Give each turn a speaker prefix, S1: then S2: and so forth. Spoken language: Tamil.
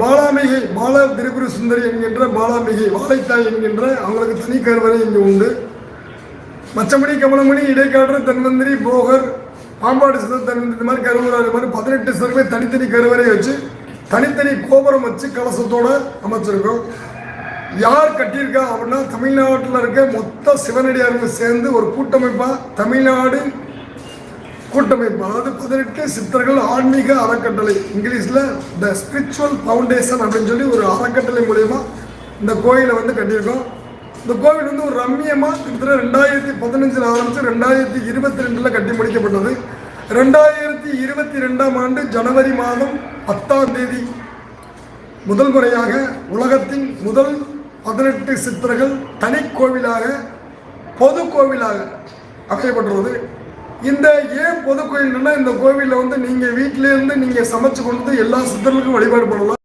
S1: பாலாம்பிகை பால திரிபுர சுந்தரி என்கின்ற பாலாம்பிகை வாழைத்தாய் என்கின்ற அவங்களுக்கு தனி கருவறை இங்கே உண்டு. மச்சமணி கமலமணி இடைக்காற்று தன்வந்திரி போகர் பாம்பாடு சிதர் தன்வந்திரி இந்த மாதிரி கருவறை மாதிரி 18 சிறப்பை தனித்தனி கருவறை வச்சு தனித்தனி கோபுரம் வச்சு கலசத்தோடு அமைச்சிருக்கோம். யார் கட்டியிருக்கா அப்படின்னா தமிழ்நாட்டில் இருக்க மொத்த சிவனடியார்கள் சேர்ந்து ஒரு கூட்டமைப்பாக தமிழ்நாடு கூட்டமைப்பு, அதாவது 18 சித்தர்கள் ஆன்மீக அறக்கட்டளை, இங்கிலீஷில் த ஸ்பிரிச்சுவல் ஃபவுண்டேஷன் அப்படின்னு சொல்லி ஒரு அறக்கட்டளை மூலயமா இந்த கோயிலை கட்டியிருக்கோம். இந்த கோவில் ஒரு ரம்மியமாக கிட்டத்தட்ட 2015 ஆரம்பித்து 2022 கட்டி முடிக்கப்பட்டது. 2022ஆம் ஆண்டு ஜனவரி மாதம் 10ஆம் தேதி முதல் முறையாக உலகத்தின் முதல் 18 சித்தர்கள் தனி கோவிலாக பொது கோவிலாக அமையப்பட்டுள்ளது. இந்த ஏன் பொது கோயில்னா இந்த கோவிலில் நீங்கள் வீட்டிலேருந்து நீங்கள் சமைச்சு கொண்டு எல்லா சித்தர்களுக்கும் வழிபாடு பண்ணலாம்.